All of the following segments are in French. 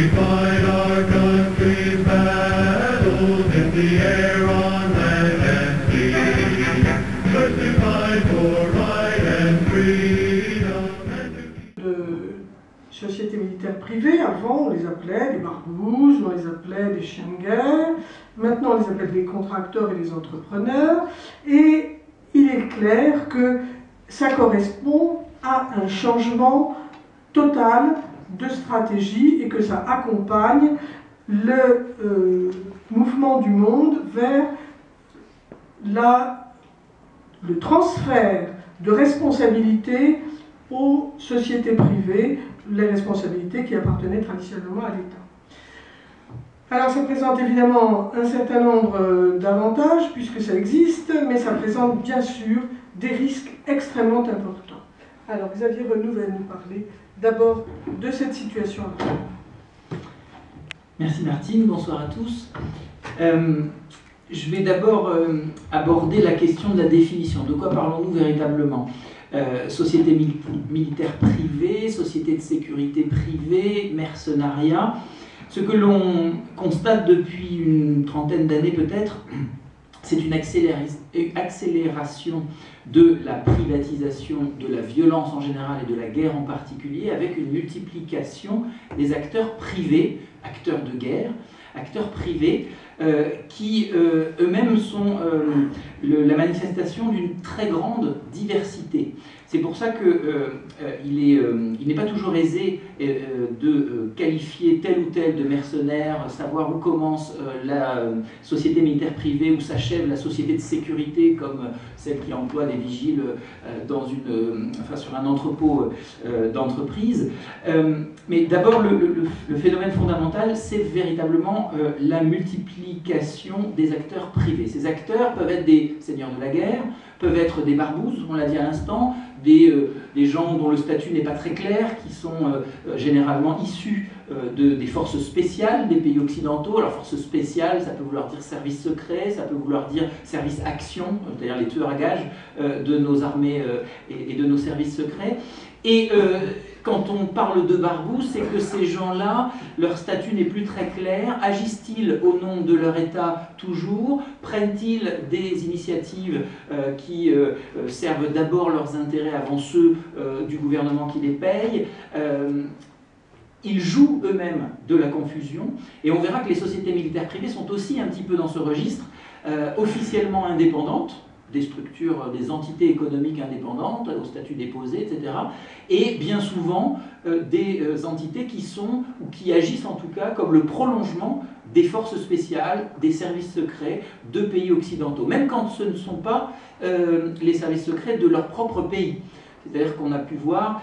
fight our country's battles in the air, on land and sea. First we fight for right and freedom. Sociétés militaires privées, avant on les appelait des barbouzes, on les appelait des chiens de guerre, maintenant on les appelle des contracteurs et des entrepreneurs, et il est clair que ça correspond à un changement total de stratégie et que ça accompagne le mouvement du monde vers le transfert de responsabilités aux sociétés privées, les responsabilités qui appartenaient traditionnellement à l'État. Alors ça présente évidemment un certain nombre d'avantages, puisque ça existe, mais ça présente bien sûr des risques extrêmement importants. Alors Xavier Renou va nous parler d'abord de cette situation actuelle. Merci Martine, bonsoir à tous. Je vais d'abord aborder la question de la définition. De quoi parlons-nous véritablement ? Société militaire privée, société de sécurité privée, mercenariat. Ce que l'on constate depuis une trentaine d'années peut-être, c'est une accélération de la privatisation de la violence en général et de la guerre en particulier, avec une multiplication des acteurs privés, acteurs de guerre, acteurs privés, qui eux-mêmes sont la manifestation d'une très grande diversité. C'est pour ça qu'il n'est pas toujours aisé de qualifier tel ou tel de mercenaire, savoir où commence la société militaire privée, où s'achève la société de sécurité, comme celle qui emploie des vigiles sur un entrepôt d'entreprise. Mais d'abord, le phénomène fondamental, c'est véritablement la multiplication des acteurs privés. Ces acteurs peuvent être des seigneurs de la guerre, peuvent être des barbouzes, on l'a dit à l'instant, des gens dont le statut n'est pas très clair, qui sont généralement issus des forces spéciales des pays occidentaux. Alors forces spéciales, ça peut vouloir dire service secret, ça peut vouloir dire service action, c'est-à-dire les tueurs à gages de nos armées et de nos services secrets. Et quand on parle de barbouzes, c'est que ces gens-là, leur statut n'est plus très clair. Agissent-ils au nom de leur État toujours? Prennent-ils des initiatives qui servent d'abord leurs intérêts avant ceux du gouvernement qui les paye? Ils jouent eux-mêmes de la confusion. Et on verra que les sociétés militaires privées sont aussi un petit peu dans ce registre, officiellement indépendantes, des structures, des entités économiques indépendantes, au statut déposé, etc. Et bien souvent, des entités qui sont, ou qui agissent en tout cas, comme le prolongement des forces spéciales, des services secrets de pays occidentaux, même quand ce ne sont pas les services secrets de leur propre pays. C'est-à-dire qu'on a pu voir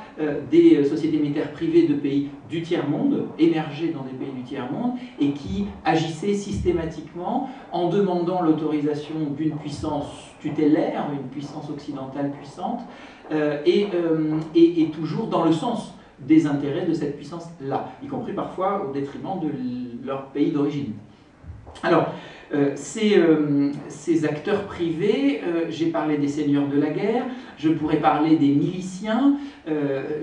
des sociétés militaires privées de pays du tiers-monde, émerger dans des pays du tiers-monde, et qui agissaient systématiquement en demandant l'autorisation d'une puissance tutélaire, une puissance occidentale puissante, et toujours dans le sens des intérêts de cette puissance-là, y compris parfois au détriment de leur pays d'origine. Alors, ces acteurs privés, j'ai parlé des seigneurs de la guerre, je pourrais parler des miliciens.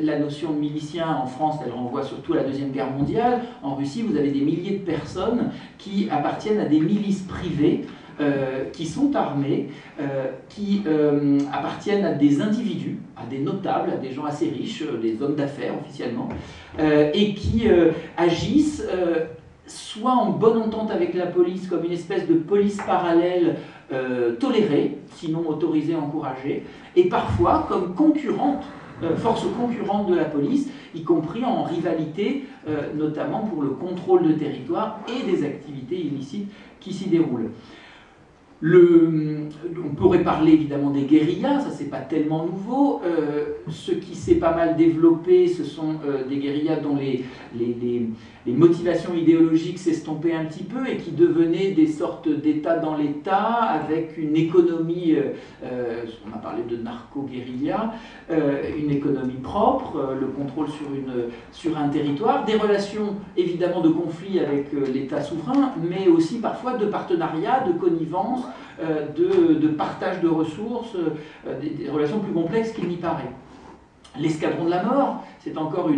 La notion de milicien en France, elle renvoie surtout à la Deuxième Guerre mondiale. En Russie, vous avez des milliers de personnes qui appartiennent à des milices privées, qui sont armés, qui appartiennent à des individus, à des notables, à des gens assez riches, des hommes d'affaires officiellement, et qui agissent soit en bonne entente avec la police, comme une espèce de police parallèle tolérée, sinon autorisée, encouragée, et parfois comme concurrente, force concurrente de la police, y compris en rivalité, notamment pour le contrôle de territoire et des activités illicites qui s'y déroulent. On pourrait parler évidemment des guérillas, ça c'est pas tellement nouveau. Ce qui s'est pas mal développé, ce sont des guérillas dont les motivations idéologiques s'estompaient un petit peu et qui devenaient des sortes d'États dans l'État avec une économie, on a parlé de narco-guérilla, une économie propre, le contrôle sur un territoire, des relations évidemment de conflit avec l'État souverain, mais aussi parfois de partenariat, de connivence, de partage de ressources, des relations plus complexes qu'il n'y paraît. L'escadron de la mort, c'est encore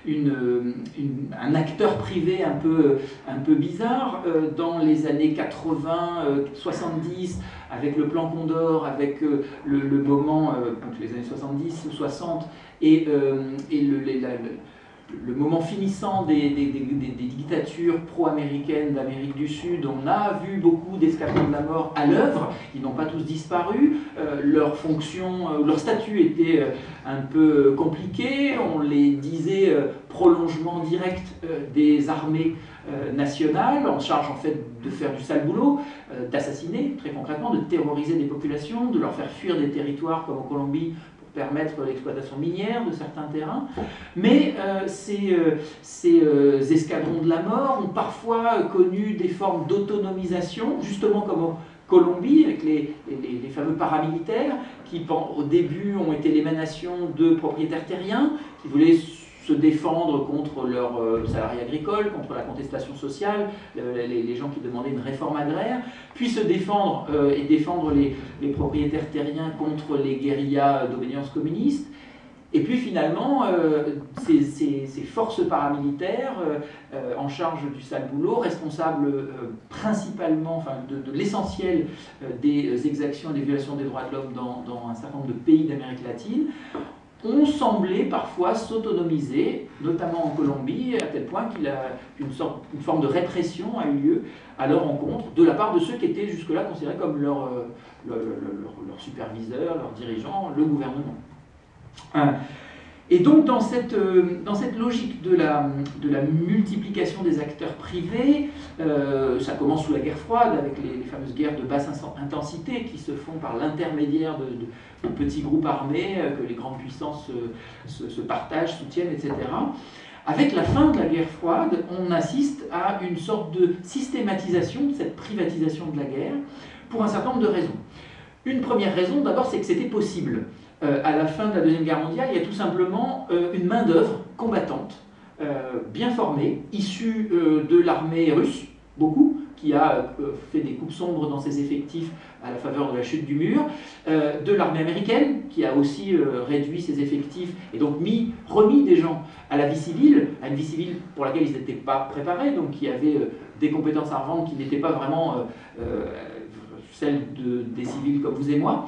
un acteur privé un peu bizarre. Dans les années 80-70, avec le plan Condor, avec le moment, donc les années 70 ou 60, et le moment finissant des dictatures pro-américaines d'Amérique du Sud, on a vu beaucoup d'escadrons de la mort à l'œuvre. Ils n'ont pas tous disparu. Leur fonction, leur statut était un peu compliqué. On les disait prolongement direct des armées nationales, en charge en fait de faire du sale boulot, d'assassiner très concrètement, de terroriser des populations, de leur faire fuir des territoires comme en Colombie, permettre l'exploitation minière de certains terrains, mais ces escadrons de la mort ont parfois connu des formes d'autonomisation, justement comme en Colombie, avec les fameux paramilitaires, qui au début ont été l'émanation de propriétaires terriens, qui voulaient se défendre contre leurs salariés agricoles, contre la contestation sociale, les gens qui demandaient une réforme agraire, puis se défendre et défendre les propriétaires terriens contre les guérillas d'obédience communiste. Et puis finalement, ces forces paramilitaires en charge du sale boulot, responsables principalement de l'essentiel des exactions et des violations des droits de l'homme dans un certain nombre de pays d'Amérique latine, ont semblé parfois s'autonomiser, notamment en Colombie, à tel point qu'une forme de répression a eu lieu à leur encontre, de la part de ceux qui étaient jusque-là considérés comme leur superviseurs, leurs dirigeants, le gouvernement. Et donc dans cette logique de la multiplication des acteurs privés, ça commence sous la guerre froide, avec les fameuses guerres de basse intensité qui se font par l'intermédiaire de petits groupes armés que les grandes puissances se partagent, soutiennent, etc. Avec la fin de la guerre froide, on assiste à une sorte de systématisation de cette privatisation de la guerre pour un certain nombre de raisons. Une première raison, d'abord, c'est que c'était possible. À la fin de la Deuxième Guerre mondiale, il y a tout simplement une main-d'œuvre combattante, bien formée, issue de l'armée russe, beaucoup, qui a fait des coupes sombres dans ses effectifs à la faveur de la chute du mur, de l'armée américaine, qui a aussi réduit ses effectifs et donc remis des gens à la vie civile, à une vie civile pour laquelle ils n'étaient pas préparés, donc qui avaient des compétences à revendre qui n'étaient pas vraiment celles des civils comme vous et moi.